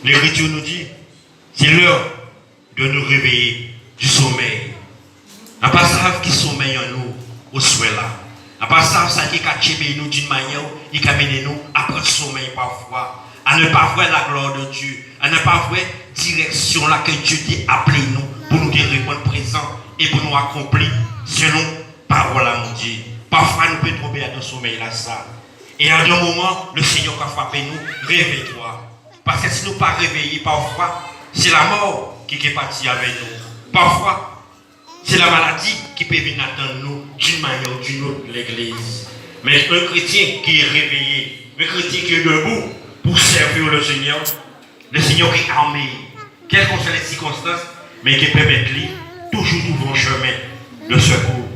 L'Écriture nous dit, c'est l'heure de nous réveiller du sommeil. À part ça qui sommeille en nous, au souhait là. À part ça qui a nous d'une manière, il a mené nous à prendre sommeil parfois, à ne pas voir la gloire de Dieu, à ne pas voir la direction là que Dieu a appelé nous pour nous répondre présent et pour nous accomplir selon parole à mon Dieu. Parfois nous pouvons tomber à nos sommeil là ça. Et à un moment, le Seigneur va frapper nous, réveille-toi. Parce que si nous ne pas réveillés, parfois, c'est la mort qui est partie avec nous. Parfois, c'est la maladie qui peut venir attendre nous d'une manière ou d'une autre, l'église. Mais un chrétien qui est réveillé, un chrétien qui est debout pour servir le Seigneur qui est armé, quelles que soient les circonstances, mais qui permet lui toujours trouver un chemin de secours,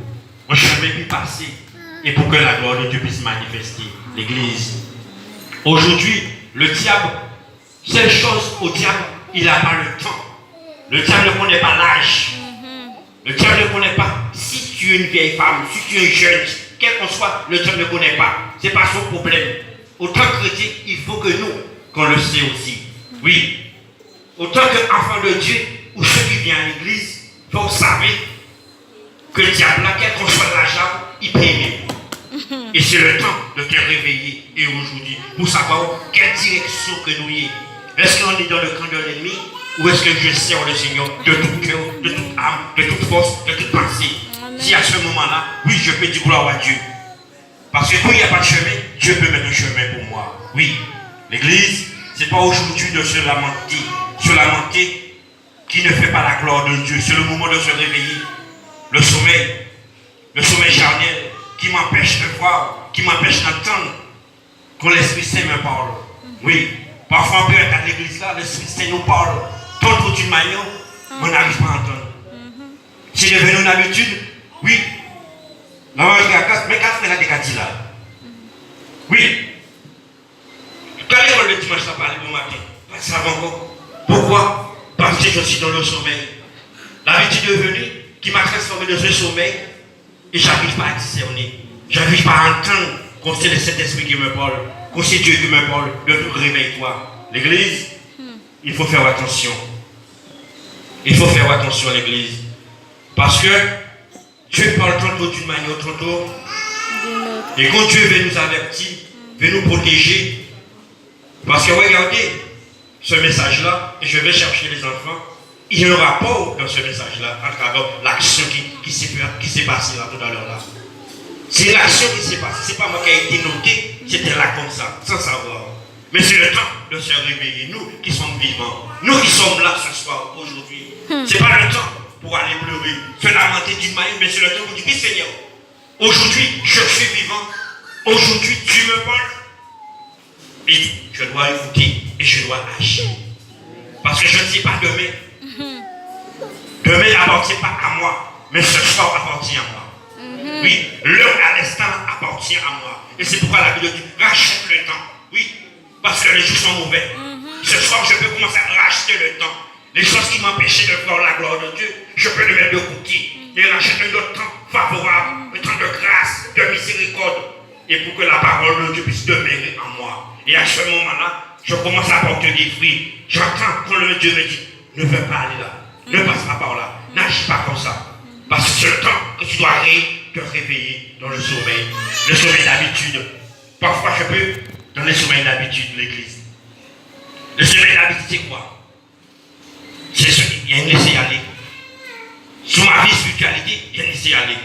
un chemin qui passer, et pour que la gloire de Dieu puisse manifester l'église. Aujourd'hui, le diable, seule chose au diable, il n'a pas le temps. Le diable ne connaît pas l'âge. Le diable ne connaît pas si tu es une vieille femme, si tu es jeune, quel qu'on soit, le diable ne connaît pas. Ce n'est pas son problème. Autant que chrétien, il faut que nous, qu'on le sait aussi. Oui. Autant qu'enfant de Dieu, ou ceux qui viennent à l'église, il faut savoir que le diable, quel qu'on soit l'âge, il peut aimer. Et c'est le temps de te réveiller et aujourd'hui pour savoir quelle direction que nous y est. Est-ce qu'on est dans le camp de l'ennemi ou est-ce que je sers le Seigneur de tout cœur, de toute âme, de toute force, de toute pensée? Si à ce moment-là, oui, je peux dire gloire à Dieu. Parce que quand il n'y a pas de chemin, Dieu peut mettre un chemin pour moi. Oui, l'église, ce n'est pas aujourd'hui de se lamenter qui ne fait pas la gloire de Dieu. C'est le moment de se réveiller. Le sommeil charnel, qui m'empêche de voir, qui m'empêche d'entendre quand l'Esprit Saint me parle. Oui, parfois on peut être à l'église là, l'Esprit Saint nous parle, tant d'une manière, mais on n'arrive pas à entendre. C'est devenu une habitude, oui. La maman qui a casse, mais qu'est-ce qu'elle a dit là? Oui. Quand le dimanche, ça parle bon matin, pas ça encore. Pourquoi? Parce que je suis dans le sommeil. L'habitude est venue qui m'a transformé dans ce sommeil. Et je n'arrive pas à discerner. Je n'arrive pas à entendre quand c'est le Saint-Esprit qui me parle, quand c'est Dieu qui me parle, de tout réveille-toi. L'église, il faut faire attention. Il faut faire attention à l'église. Parce que Dieu parle tantôt d'une manière, tantôt. Et quand Dieu veut nous avertir, veut nous protéger. Parce que regardez ce message-là, et je vais chercher les enfants. Il y a un rapport dans ce message-là, à travers l'action qui s'est passée là tout à l'heure là. C'est l'action qui s'est passée. Ce n'est pas moi qui ai été noté, c'était là comme ça, sans savoir. Mais c'est le temps de se réveiller, nous qui sommes vivants, nous qui sommes là ce soir, aujourd'hui. Ce n'est pas le temps pour aller pleurer, se lamenter d'une manière, mais c'est le temps pour dire, oui Seigneur, aujourd'hui je suis vivant, aujourd'hui tu me parles, et je dois écouter et je dois agir. Parce que je ne sais pas demain. Demain n'appartient pas à moi, mais ce soir appartient à moi. Oui, l'heure à l'instant appartient à moi. Et c'est pourquoi la Bible dit rachète le temps. Oui, parce que les jours sont mauvais. Ce soir, je peux commencer à racheter le temps. Les choses qui m'empêchaient de voir la gloire de Dieu, je peux les mettre de côté et racheter un autre temps favorable, un temps de grâce, de miséricorde, et pour que la parole de Dieu puisse demeurer en moi. Et à ce moment-là, je commence à porter des fruits. J'entends quand le Dieu me dit ne veux pas aller là. Ne passe pas par là. N'agis pas comme ça. Parce que c'est le temps que tu dois te réveiller dans le sommeil d'habitude. Parfois, je peux dans le sommeil d'habitude de l'église. Le sommeil d'habitude, c'est quoi? C'est ce qu'il y a un laisser aller. Sur ma vie spiritualité, il y a un laisser aller.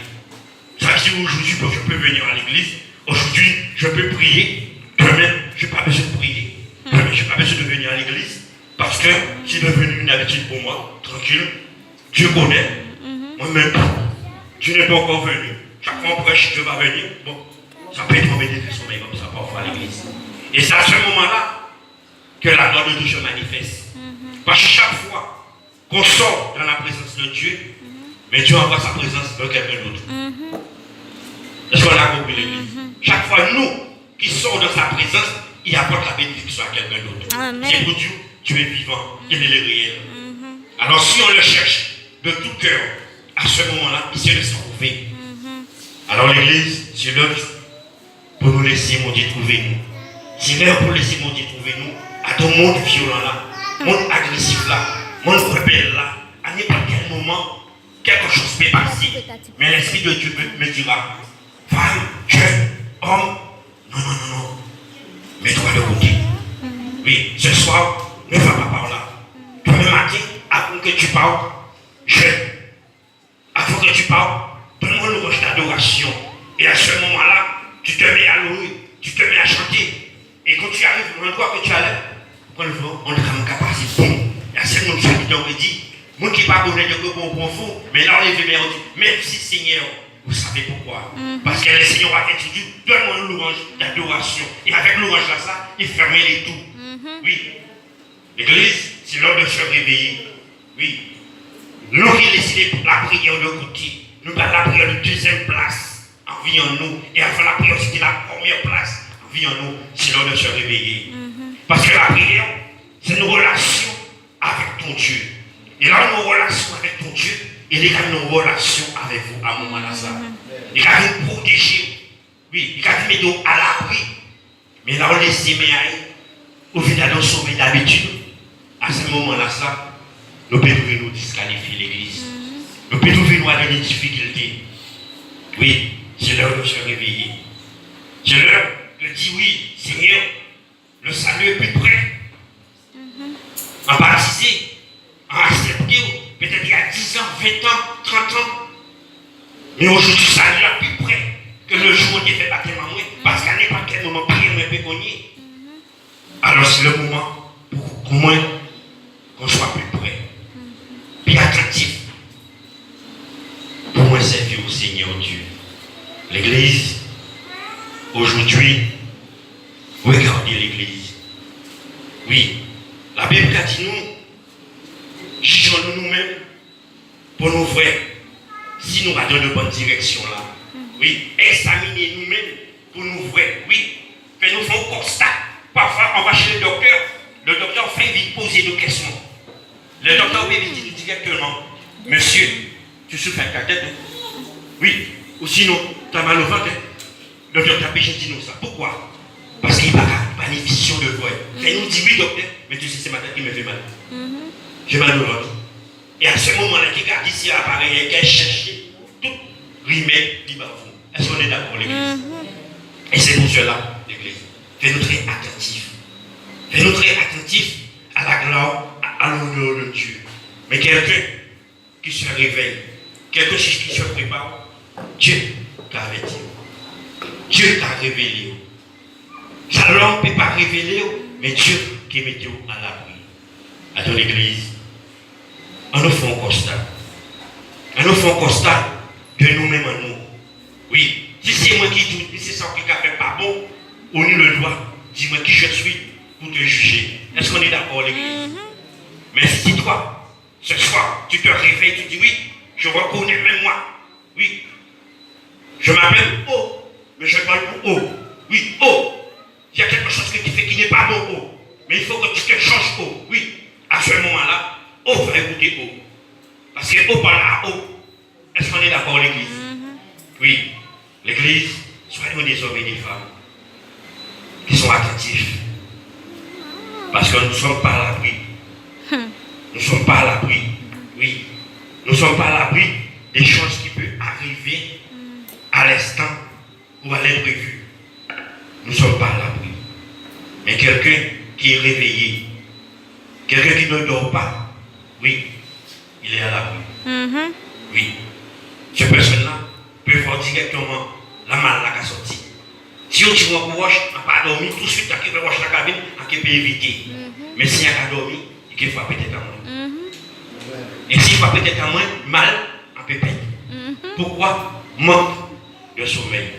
Ça veut dire aujourd'hui, je peux venir à l'église. Aujourd'hui, je peux prier. Demain, je n'ai pas besoin de prier. Demain, je n'ai pas besoin de venir à l'église. Parce que c'est devenu une habitude pour moi, tranquille. Dieu connaît. Moi-même, tu n'es pas encore venu. Chaque fois on prêche, Dieu va venir. Bon, ça peut être embêté de sommeil comme ça parfois à l'église. Et c'est à ce moment-là que la gloire de Dieu se manifeste. Parce que chaque fois qu'on sort dans la présence de Dieu, mais Dieu envoie sa présence dans quelqu'un d'autre. Est-ce qu'on a compris l'église? Chaque fois, nous qui sortons dans sa présence, il apporte la bénédiction à quelqu'un d'autre. C'est pour Dieu. Dieu est vivant, il est réel. Alors si on le cherche de tout cœur, à ce moment-là, il se laisse trouver. Alors l'église, c'est l'heure pour nous laisser mon Dieu trouver nous. C'est l'heure pour laisser mon Dieu trouver nous. à ton monde violent là, monde agressif là, monde rebelle là, à n'importe quel moment, quelque chose peut passer. Mais l'Esprit de Dieu me dira, femme, jeune, homme, non. Mets-toi de côté. Oui, ce soir, ne va pas par là. Demain matin, avant que tu parles, avant que tu parles, donne-moi le louange d'adoration. Et à ce moment-là, tu te mets à louer, tu te mets à chanter. Et quand tu arrives à l'endroit que tu allais, on le voit, on est comme capacité. Il y a ce monde qui dit, moi qui pas connaître de bon fou, mais là on est venu, on dit, merci Seigneur. Vous savez pourquoi? Parce que le Seigneur a dit, donne-moi une louange d'adoration. Et avec louange là, ça, il fermait les tout. Oui. L'église, c'est l'heure de se réveiller. Oui. Nous qui laissons la prière de côté, nous avons la prière de deuxième place en vie en nous. Et avant la prière, c'était la première place en vie en nous. C'est l'heure de se réveiller. Parce que la prière, c'est une relation avec ton Dieu. Et là, nos relations avec ton Dieu, il y a nos relations avec vous à un moment là. Il y a nous protéger. Oui, il y a nous mettre à l'abri. Mais là, on laisse les mains au final, on sauve d'habitude. À ce moment-là, ça, nous pouvons nous disqualifier l'église. Nous pouvons nous avoir des difficultés. Oui, c'est l'heure de se réveiller. C'est l'heure de dire oui, Seigneur, le salut est plus près. En baptiser, en accepter, peut-être il y a 10 ans, 20 ans, 30 ans. Mais aujourd'hui, ça est plus près que le jour où il fait baptême en moi. Parce qu'à n'importe quel moment, prière ne peut gagner. Alors c'est le moment pour qu'au moins qu'on soit plus près, plus attentif, pour moi servir au Seigneur Dieu. L'église, aujourd'hui, regardez l'église. Oui, la Bible a dit nous, jugeons-nous nous-mêmes pour nous voir si nous allons dans de bonne direction là. Oui, examinez nous-mêmes pour nous voir. Oui, fais-nous faire un constat. Parfois, on va chez le docteur fait vite poser des questions. Le docteur peut dire directement, monsieur, tu souffres de la tête? Oui, ou sinon, tu as mal au ventre? Le docteur peut dire nous ça. Pourquoi? Parce qu'il n'y a pas de bénéfice de voix. Il nous dit oui, docteur, mais tu sais, c'est ma tête qui me fait mal. J'ai mal au ventre. Et à ce moment-là, qui garde ici l'appareil, qui cherche tout remède, il va vous. Est-ce qu'on est d'accord, l'église? Et c'est pour cela, l'église. Fais-nous très attentifs. Fais-nous très attentifs à la gloire, à l'honneur de Dieu. Mais quelqu'un qui se réveille, quelqu'un qui se prépare, Dieu t'a averti. Dieu t'a révélé. Ça l'homme ne peut pas révéler, mais Dieu qui met à l'abri. À ton église, on nous fait un constat. On nous fait un constat de nous-mêmes en nous. Oui, si c'est moi qui doute, si c'est ça qui ne fait pas bon, on nous le doit. Dis-moi qui je suis pour te juger. Est-ce qu'on est d'accord, l'église? Mais si toi, ce soir, tu te réveilles, tu dis oui, je reconnais même moi. Oui, je m'appelle O, mais je parle pour O. Oui, O. Il y a quelque chose que tu fais qui n'est pas bon, O. Mais il faut que tu te changes, O. Oui, à ce moment-là, O va écouter O. Parce que O parle à O. Est-ce qu'on est d'accord, l'église? Oui, l'église, soyons des hommes et des femmes qui sont attentifs. Parce que nous ne sommes pas à l'abri. Nous ne sommes pas à l'abri. Oui, nous ne sommes pas à l'abri des choses qui peuvent arriver à l'instant ou à l'imprévu. Nous ne sommes pas à l'abri. Mais quelqu'un qui est réveillé, quelqu'un qui ne dort pas, oui, il est à l'abri. Oui. Cette personne-là peut voir directement la malle qui a sorti. Si on dit qu'on n'a pas dormi, tout de suite, on peut watch la cabine, on peut éviter. Mais si on a dormi, il faut peut-être à moins. Et s'il faut peut-être à moins, mal, on peut perdre. Pourquoi? Manque de sommeil.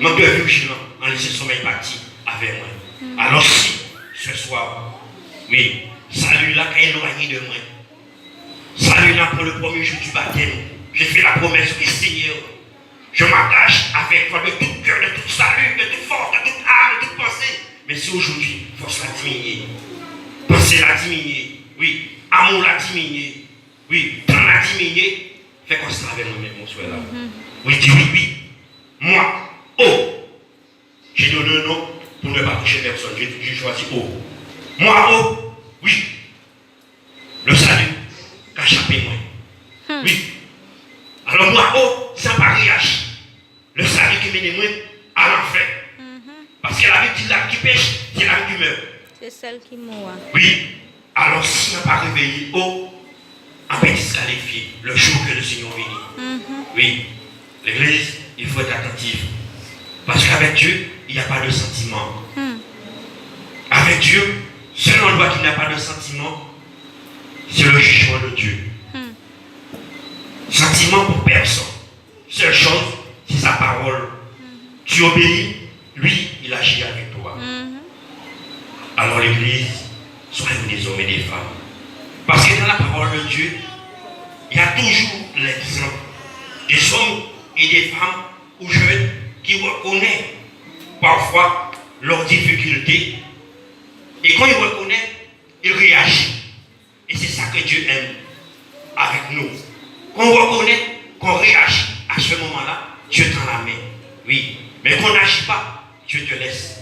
Manque de vigilance, en laissant le sommeil parti avec moi. Alors si, ce soir, oui, salut là qui est éloigné de moi. Salut là pour le premier jour du baptême. J'ai fait la promesse du Seigneur. Je m'attache avec toi de tout cœur, de tout salut, de toute force, de toute âme, de toute pensée. Mais si aujourd'hui, force l'a diminué, pensée l'a diminué, oui, amour l'a diminué, oui, temps l'a diminué, fais comme ça avec moi-même, mon soeur là. Oui, dis oui. Moi, oh, j'ai donné un nom pour ne pas toucher personne. J'ai choisi oh. Moi, oh, oui. Le salut, qu'échappé moi. Oui. Alors moi, oh, ça pas réagir. Le salut qui mène moi à l'enfer. Parce que la vie dit l'âme qui pêche, c'est l'âme qui meurt. C'est celle qui mourra. Oui. Alors si on n'a pas réveillé, oh, on peut disqualifier le jour que le Seigneur vient. Oui. L'église, il faut être attentif. Parce qu'avec Dieu, il n'y a pas de sentiment. Avec Dieu, seul endroit qui n'a pas de sentiment, c'est le jugement de Dieu. Sentiment pour personne. Seule chose, c'est sa parole. Tu obéis, lui, il agit avec toi. Alors l'église, soyons des hommes et des femmes. Parce que dans la parole de Dieu, il y a toujours l'exemple des hommes et des femmes ou jeunes qui reconnaissent parfois leurs difficultés. Et quand ils reconnaissent, ils réagissent. Et c'est ça que Dieu aime avec nous. Quand on reconnaît, qu'on réagit à ce moment-là, Dieu tend la main. Oui. Mais qu'on n'agit pas, Dieu te laisse.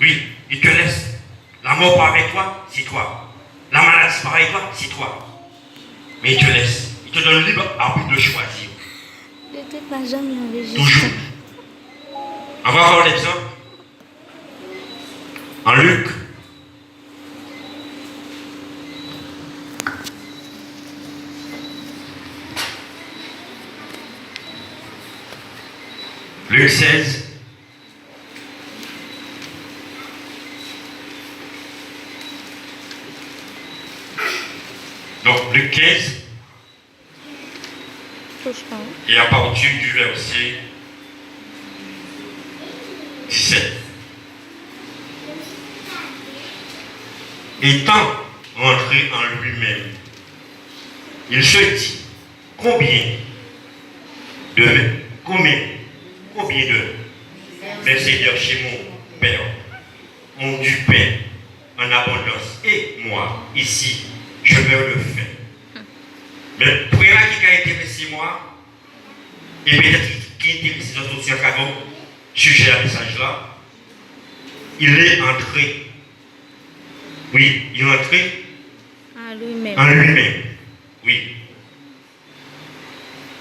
Oui, il te laisse. La mort part avec toi, c'est toi. La maladie part avec toi, c'est toi. Mais il te laisse. Il te donne libre arbitre de choisir. Toujours. On va voir l'exemple. En Luc. Luc 16. Donc, Luc 15. Et à partir du verset 17. Étant rentré en lui-même, il se dit, combien de mes seigneurs chez mon Père ont du pain en abondance et moi, ici, je meurs de faim. Mais pour là qui a intéressé moi, et peut-être qui intéresse notre social qu'avant, sujet à message là, il est entré. Oui, il est entré en lui-même. Oui.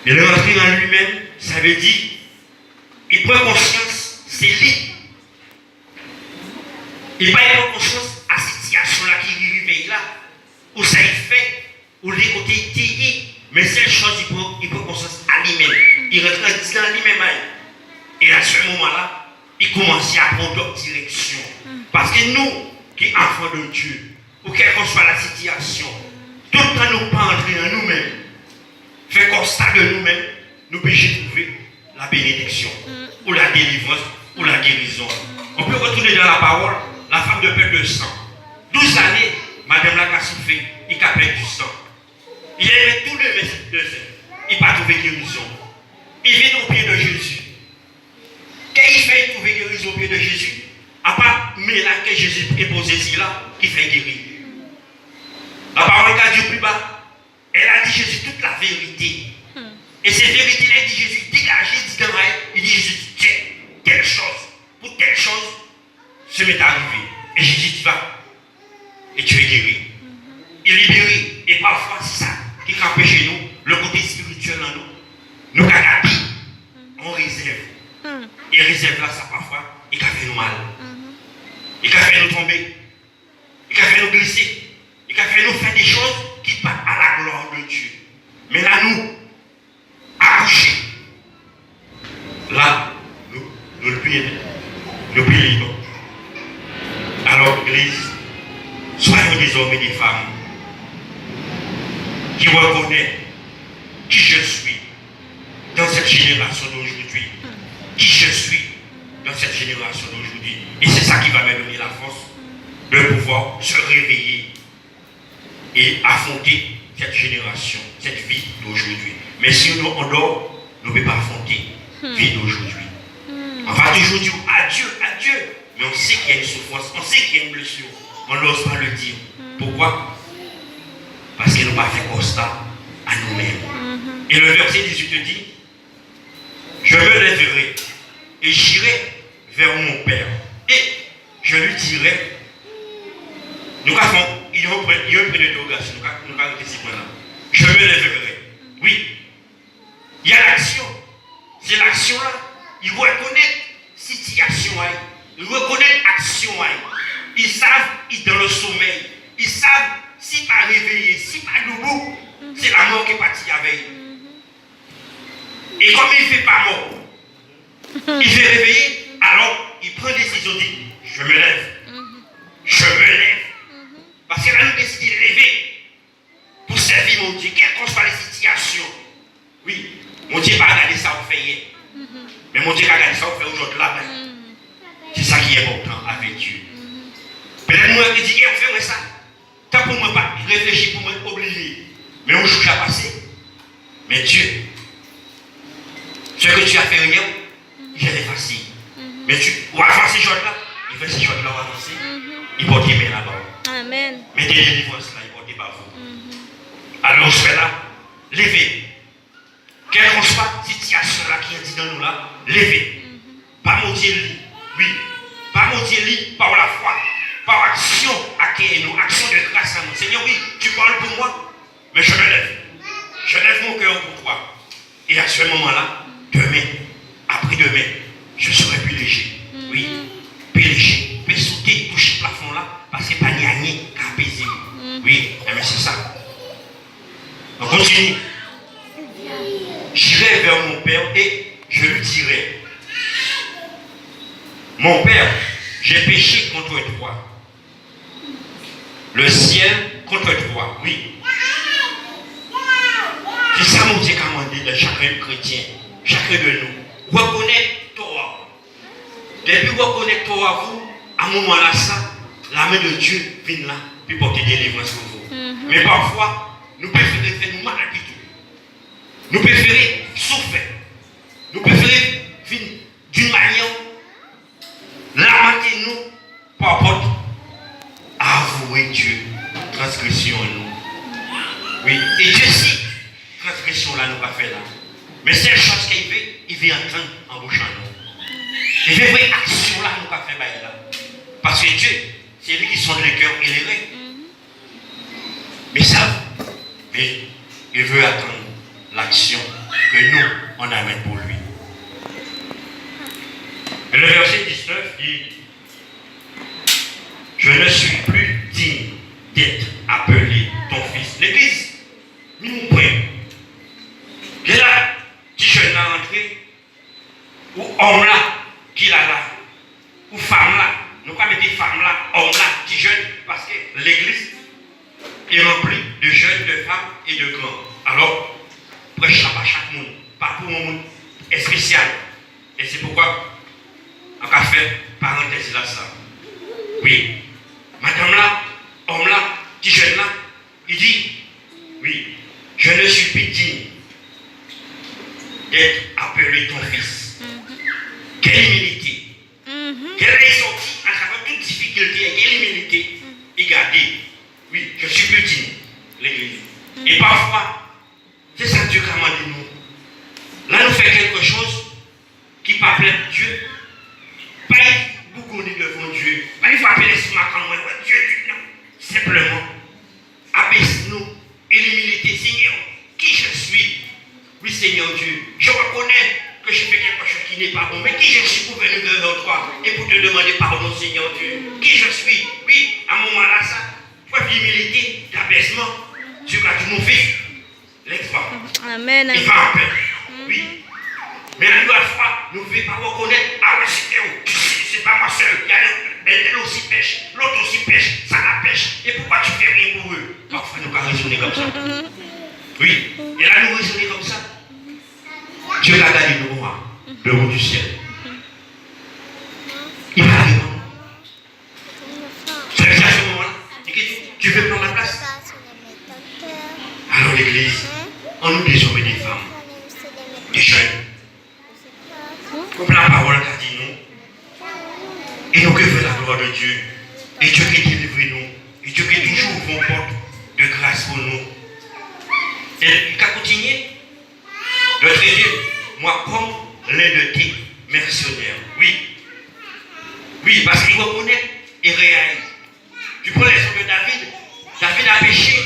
Il est entré en lui-même, ça veut dire, il prend conscience, c'est lui. Il prend conscience à cette situation-là qui lui réveille là, où ça il fait, où les côtés taillés, mais c'est une chose, il prend conscience à lui-même. Il rentre dans lui-même. Et à ce moment-là, il commence à prendre d'autres directions. Parce que nous, qui sommes enfants de Dieu, ou quelle que soit la situation, tout le temps nous pas entrer en nous-mêmes, faire constat de nous-mêmes, nous pouvons trouver la bénédiction, ou la délivrance, ou la guérison. On peut retourner dans la parole, la femme de perte de sang. 12 années, Madame la fait, il a perdu du sang. Il avait tous les messieurs de sang. Il n'a pas trouvé guérison. Il vient au pied de Jésus. Qu'est-ce qu'il fait trouver guérison au pied de Jésus? À part mais là que Jésus est posé ici là, qui fait guérir. La parole qu'a dit plus bas, elle a dit Jésus toute la vérité. Et cette vérité-là, il dit Jésus, dégagez, dit dans il dit Jésus, tiens, telle chose, pour telle chose, ce m'est arrivé. Et Jésus dit, va, et tu es guéri. Il est libéré. Et parfois, c'est ça qui campait chez nous, le côté spirituel en nous. Nous, quand on réserve. Et réserve là, ça parfois, il a fait nous mal. Il a fait nous tomber. Il a fait nous glisser. Il a fait nous faire des choses qui partent à la gloire de Dieu. Mais là, nous, accouchés. Là, nous le prions. Nous prions. Alors, l'Église, soyons des hommes et des femmes qui reconnaissent qui je suis dans cette génération d'aujourd'hui. Qui je suis dans cette génération d'aujourd'hui. Et c'est ça qui va me donner la force de pouvoir se réveiller et affronter cette génération, cette vie d'aujourd'hui. Mais si on dort, nous ne pouvons pas affronter la vie d'aujourd'hui. On va toujours dire adieu, adieu. Mais on sait qu'il y a une souffrance, on sait qu'il y a une blessure. On n'ose pas le dire. Pourquoi? Parce qu'il nous pas fait constat à nous-mêmes. Et le verset 18 dit, je me lèverai et j'irai vers mon Père. Et je lui dirai, Nous avons il y a un point d'interrogation. Nous avons ces points-là. Je me lèverai. Oui. Il y a l'action. C'est l'action-là. Il reconnaît situation. Ils reconnaissent action. Ils savent, ils sont dans le sommeil. Ils savent, si pas réveillé, si pas debout, c'est la mort qui est partie avec. Et comme il ne fait pas mort, il fait réveiller, alors il prend décision, dit, je me lève. Je me lève. Parce que là, nous décidons de lever pour servir mon Dieu, quelles que soient les situations. Oui, mon Dieu n'a pas regardé ça au fait. Mais mon Dieu a regardé ça au fait aujourd'hui là. C'est ça qui est important avec Dieu. Peut-être moi qui dis, on fait ça. Tant pour moi pas réfléchir, pour moi oublier. Mais un jour, j'ai passé. Mais Dieu, ce que tu as fait hier, il est facile. Mais tu vas avancer ce jour-là, il fait ce jour-là avancer. Il porte les mains là-bas. Amen. Mais des délivrances là, il porte pas vous. Alors, je fais là, levez. Quelle que soit la situation là qui est dit dans nous là, levez. Pas mon Dieu, oui. Pas mon Dieu, par la foi. Par action à nous, action de grâce à nous. Seigneur, oui, tu parles pour moi, mais je me lève. Je lève mon cœur pour toi. Et à ce moment-là, demain, après-demain, je serai plus léger. Oui, plus léger. Plus sauter, toucher le plafond là, parce que pas ni à ni qu'à apaiser. Oui, mais c'est ça. On continue. J'irai vers mon Père et je lui dirai, mon Père, j'ai péché contre toi. Le ciel contre toi, oui. C'est ça mon Dieu qui a demandé de chacun chrétien, chacun de nous. Reconnaître toi. Depuis reconnaître toi, vous, à un moment là, ça, la main de Dieu vient là, puis porter des délivrances pour vous. Mais parfois, nous préférons faire nous mal du tout. Nous préférons souffrir. Nous préférons vivre d'une manière, lamenter nous, par rapport à avouer Dieu, transgression nous. Oui, et Dieu si, transgression là, nous pas fait là. Mais c'est une chose qu'il veut, il veut entendre en bouche en nous. Il veut voir action là, nous pas fait là. Parce que Dieu, c'est lui qui sonde les cœurs et les reins. Mais ça, mais il veut attendre l'action que nous, on amène pour lui. Et le verset 19 dit, je ne suis plus digne d'être appelé ton fils. L'église, nous prenons. Et là, petit jeune là rentré, ou homme là, qui là là, ou femme là, nous pas mettre femme là, homme là, petit jeune, parce que l'église est remplie de jeunes, de femmes et de grands. Alors, prêche là pas chaque monde, pas pour un monde spécial. Et c'est pourquoi on a fait parenthèse là ça. Oui. Madame là, homme là, petit jeune là, il dit, oui, je ne suis plus digne d'être appelé ton fils. Quelle humilité. Quelle est sortie à travers toute difficulté, quelle humilité. Regardez, oui, je suis plus digne, l'église. Et parfois, c'est ça Dieu qui a demandé nous. Là, nous faisons quelque chose qui ne plaît pas Dieu. Pas beaucoup devant Dieu. Pas il faut appeler sur ma caméra. Dieu, non. Simplement, abaisse-nous et l'humilité, Seigneur, qui je suis. Oui, Seigneur Dieu, je reconnais que je fais quelque chose qui n'est pas bon, mais qui je suis pour venir devant toi et pour te demander pardon, Seigneur Dieu. Qui je suis. Oui, à un moment-là, ça, preuve d'humilité, d'abaissement. Dieu a dit, mon fils, lève-toi. Amen. Il va en paix. Oui. Mais la nouvelle fois, nous ne pouvons pas reconnaître, ah ouais, c'est pas moi seul. Il y a elle aussi pêche, l'autre aussi pêche, ça la pêche. Et pourquoi tu fais rien pour eux? Parfois, nous allons raisonner comme ça. Oui. Et là, nous raisonner comme ça. Dieu a gagné nous, le haut du ciel. Il va arriver. C'est à ce moment-là. Tu veux prendre la place? Alors, l'église, on nous désormais des femmes, des jeunes. Comme la parole a dit nous. Et nous que fait la gloire de Dieu. Et Dieu qui délivre nous. Et Dieu qui toujours ouvre une porte de grâce pour nous. Et il a continué de traiter moi comme l'un de tes mercenaires. Oui. Oui, parce qu'il reconnaît et réalise Tu prends l'exemple de David. David a péché.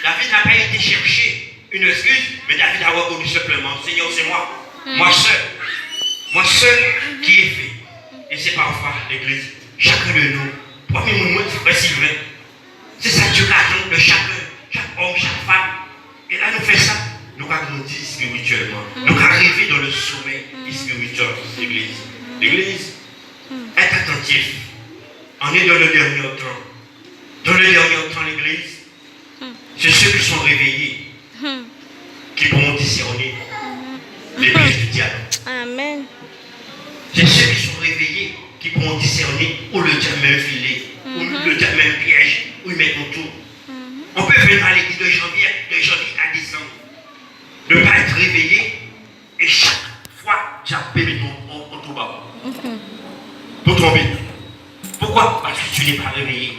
David n'a pas été chercher une excuse, mais David a reconnu simplement, Seigneur, c'est moi. Moi seul. Moi seul qui ai fait. Et c'est parfois l'église. Chacun de nous, premier moment, c'est frère Sylvain. C'est ça que Dieu attend de chacun, chaque homme, chaque femme. Et là, nous faisons ça. Nous avons grandi spirituellement. Nous avons arrivé dans le sommet spirituel de l'église. L'église est attentive. On est dans le dernier temps. Dans le dernier temps, l'église, c'est ceux qui sont réveillés qui pourront discerner les pièges du diable. Amen. C'est ceux qui sont réveillés qui pourront discerner où le diable met un filet, où le diable met un piège, où il met un tour. On peut venir à l'église de janvier à décembre, ne pas être réveillé et chaque fois j'appelle ton tout bas. Pour tomber. Pourquoi? Parce que tu n'es pas réveillé.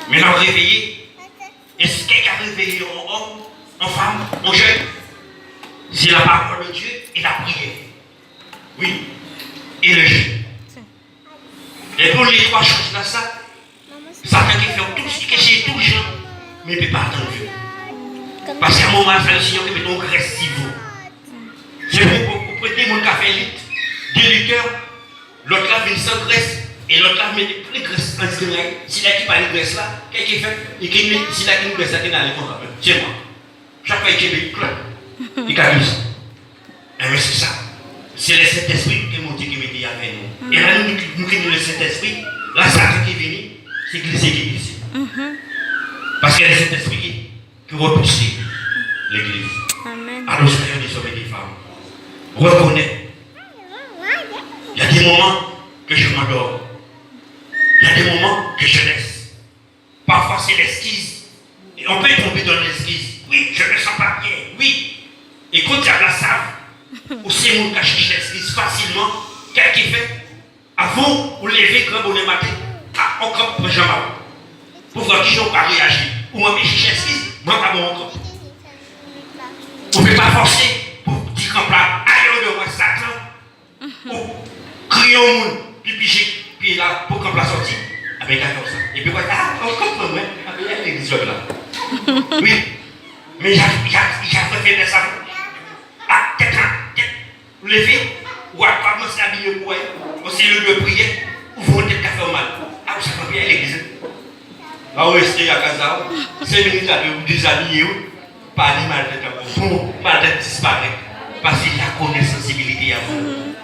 Maintenant réveillé, est-ce que quelqu'un a réveillé en homme, en femme, en jeune? C'est la parole de Dieu et la prière. Oui. Et le jeûne. Et pour les trois choses là, ça, Satan qui fait tout ce qui est tout jeune, mais il ne peut pas attendre Dieu. Parce qu'à un moment, le Seigneur qui met ton graisse si vous. C'est pour prêter mon café litre, 2 litres, l'autre là vient sans graisse, et l'autre là met plus de graisse en direct. S'il a qui parle de graisse là, qu'est-ce qu'il fait? S'il a une graisse là, il a les comptes. C'est moi. Chaque fois qu'il y a des clubs, il a ça. Et mais c'est ça. C'est le Saint-Esprit qui est monté qui mettait avec nous. Et là, nous qui nous le Saint-Esprit, là, Satan qui est venu, c'est que c'est l'église. Parce que le Saint-Esprit qui repousse l'église. Alors, soyons des hommes et des femmes. Reconnais. Il y a des moments que je m'endors. Il y a des moments que je laisse. Parfois, c'est l'esquisse. Et on peut tomber dans l'esquisse. Oui, je ne me sens pas bien. Oui. Et quand il y a de la save, ou c'est mon qui cherche l'esquisse facilement, qu'est-ce qu'il fait? Avant, vous levez quand vous le matin, on campe pour jamais. Pour voir qui n'ont pas réagi. Ou moi, je cherche l'esquisse, moi, pas mon camp. On ne peut pas forcer pour dire comme là, aïe de moi, Satan. Ou crier au monde, puis là, pour qu'on la sortie. Avec un comme ça. Et puis, on comprend, moi, il y a l'église là. Oui. Mais j'ai fait ça. Ah, vous levez, ou à commencer à habiller pour elle, c'est le de prier, ou vous montez le café au mal. Ah, vous savez bien l'église. Là, vous restez à casa, 5 minutes à vous déshabiller, pas de mal de temps, mal de disparaître, parce qu'il y a une sensibilité à vous.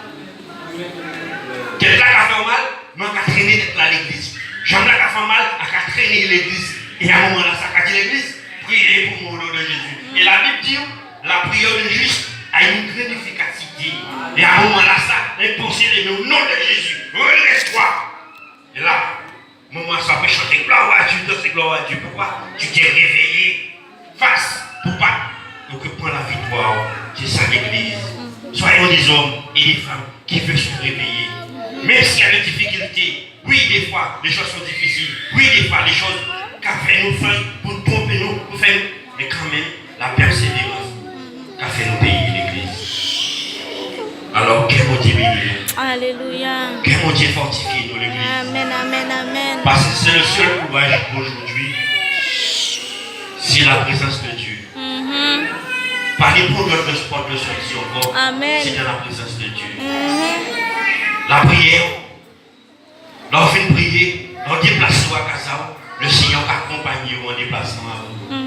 Quelqu'un qui a fait mal, mais qui a traîné d'être à l'église. J'aime là qui a fait mal, qui a traîné l'église. Et à un moment là, ça a dit l'église, priez pour mon nom de Jésus. Et la Bible dit, la prière de juste a une grande efficacité. Et à un moment là, ça, elle poursuit au nom de Jésus. Relève-toi. Et là, au moment ça peut chanter gloire à Dieu, danser gloire à Dieu. Pourquoi? Tu t'es réveillé face pour pas. Donc prends la victoire. C'est ça l'église. Soyons des hommes et des femmes qui veulent se réveiller. Même s'il y a des difficultés, oui, des fois, les choses sont difficiles. Oui, des fois, les choses qu'a fait nous faire pour tromper nous, pour faire nous. Mais quand même, la persévérance qu'a fait nous payer l'église. Alors, que mon Dieu bénisse. Alléluia. Que mon Dieu fortifie nous l'église. Amen, amen, amen. Parce que c'est le seul courage aujourd'hui. C'est la présence de Dieu. Pas les programmes de sport de sortie encore. C'est dans la présence de Dieu. La prière, lorsqu'on fait prier, on déplace à casa, le Seigneur accompagne en déplacement à vous.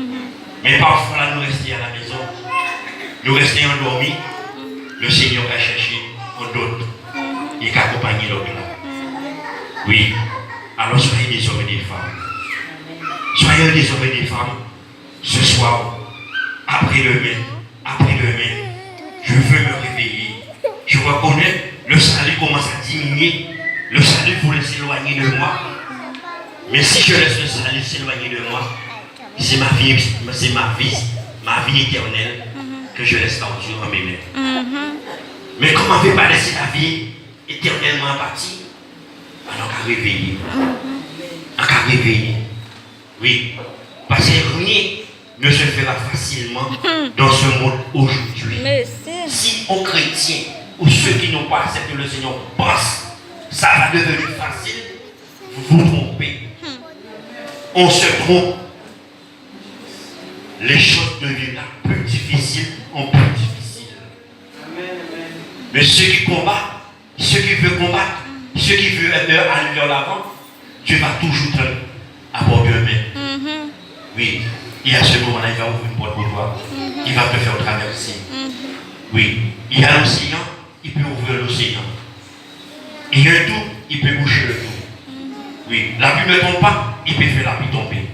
Mais parfois, là, nous restons à la maison, nous restons endormis, le Seigneur va chercher d'autres et accompagner l'autre là. Oui, alors soyez des hommes et des femmes. Soyez des hommes et des femmes. Ce soir, après-demain, je veux me réveiller. Je reconnais le salut commence à diminuer. Le salut voulait s'éloigner de moi. Mais si je laisse le salut s'éloigner de moi, c'est ma vie éternelle que je laisse partir en mes mains. Mais comment on ne peut pas laisser la vie éternellement partie? Alors qu'à réveiller. À réveiller. Oui. Parce que rien ne se fera facilement dans ce monde aujourd'hui. Si aux chrétiens ou ceux qui n'ont pas accepté le Seigneur pensent ça va devenir facile, vous vous trompez. on se trompe, les choses deviennent plus difficiles en plus difficiles. Mais ceux qui combattent, ceux qui veulent combattre, ceux qui veulent aller vers l'avant, Dieu va toujours te aborder eux-mêmes. Oui, et à ce moment-là, il va ouvrir une porte pour toi. Il va te faire traverser. Oui, il y a l'océan, il peut ouvrir l'océan. Il y a un tout, il peut boucher le tout. Oui, la pluie ne tombe pas, il peut faire la pluie tomber.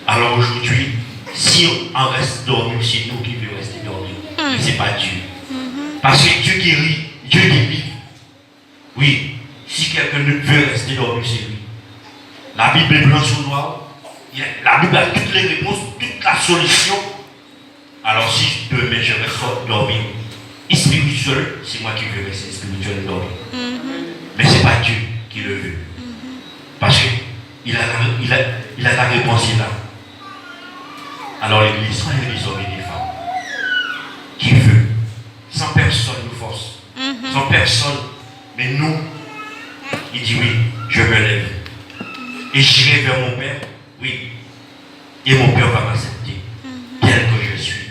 Alors aujourd'hui, si on reste dormi, c'est nous qui devons rester dormis. Mais ce n'est pas Dieu. Parce que Dieu guérit, Dieu guérit. Oui, si quelqu'un ne veut rester dormi, c'est lui. La Bible est blanc sur noir. La Bible a toutes les réponses, toute la solution. Alors si demain je reste dormi, spirituel, c'est moi qui veux rester spirituel dormi. Mais ce n'est pas Dieu qui le veut. Parce qu'il a la réponse là. Alors l'église, soit l'église hommes et des femmes, qui veut, sans personne nous force, sans personne, mais nous, il dit oui, je me lève. Et j'irai vers mon Père, oui, et mon Père va m'accepter, tel que je suis.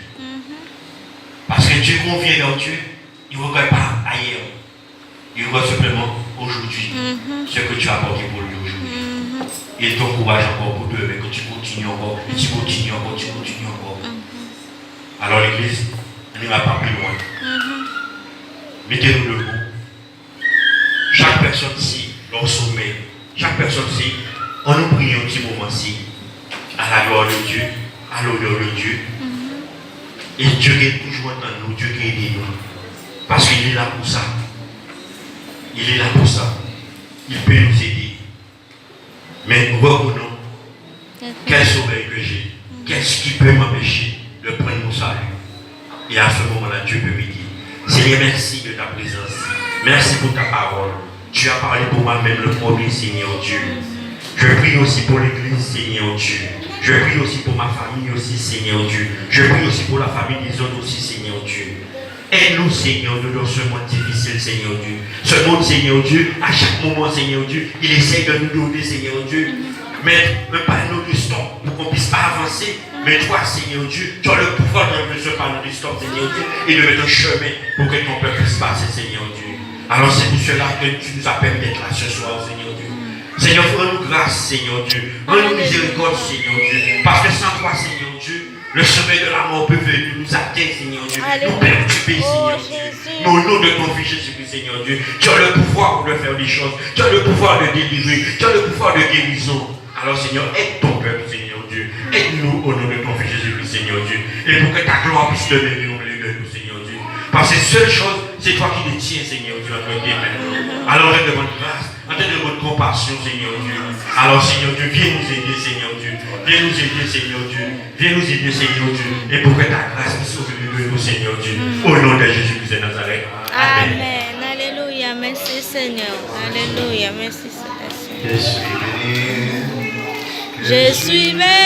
Parce que Dieu convient vers Dieu, il ne regarde pas ailleurs. Il regarde simplement aujourd'hui, ce que tu as apporté pour lui aujourd'hui. Il t'encourage encore pour demain, que tu continues encore, et tu continues encore, tu continues encore. Alors l'église, elle ne va pas plus loin. Mettez-nous debout. Chaque personne ici, leur sommet, chaque personne ici, on nous prie un petit moment ici, à la gloire de Dieu, à l'honneur de Dieu. Et Dieu est toujours dans nous, Dieu qui aide nous. Parce qu'il est là pour ça. Il est là pour ça. Il peut nous aider. Mais nous reconnaissons quel sommeil que j'ai. Qu'est-ce qui peut m'empêcher de prendre mon salut? Et à ce moment-là, Dieu peut me dire, Seigneur, merci de ta présence. Merci pour ta parole. Tu as parlé pour moi-même le premier, Seigneur Dieu. Je prie aussi pour l'église, Seigneur Dieu. Je prie aussi pour ma famille aussi, Seigneur Dieu. Je prie aussi pour la famille des autres aussi, Seigneur Dieu. Aide-nous, Seigneur, dans ce monde difficile, Seigneur Dieu. Ce monde, Seigneur Dieu, à chaque moment, Seigneur Dieu, il essaie de nous donner, Seigneur Dieu. Mais pas nous du stop pour qu'on ne puisse pas avancer. Mais toi, Seigneur Dieu, tu as le pouvoir de me ce panneau du stop, Seigneur Dieu, et de mettre un chemin pour que ton peuple puisse passer, Seigneur Dieu. Alors c'est pour cela que tu nous appelles d'être là ce soir, Seigneur Dieu. Seigneur, rends-nous grâce, Seigneur Dieu. Rends-nous miséricorde, Seigneur Dieu. Parce que sans toi, Seigneur Dieu, le sommeil de la mort peut venir nous atteindre, Seigneur Dieu. Nous perturber, Seigneur Dieu. Mais au nom de ton Fils Jésus-Christ, Seigneur Dieu, tu as le pouvoir de faire des choses. Tu as le pouvoir de délivrer. Tu as le pouvoir de guérison. Alors, Seigneur, aide ton peuple, Seigneur Dieu. Aide-nous au nom de ton Fils Jésus-Christ, Seigneur Dieu. Et pour que ta gloire puisse demeurer au milieu de nous, Seigneur Dieu. Parce que seule chose, c'est toi qui les tiens, Seigneur Dieu, entre tes mains. Alors, on te demande grâce. On te demande compassion, Seigneur Dieu. Alors, Seigneur Dieu, viens nous aider, Seigneur Dieu. Viens nous aider, Seigneur Dieu. Viens nous aider, Seigneur Dieu. Et pour que ta grâce puisse venir de nous, Seigneur Dieu. Au nom de Jésus-Christ de Nazareth. Amen. Amen. Alléluia. Merci, Seigneur. Alléluia. Merci, Seigneur. Je suis béni. Je suis béni.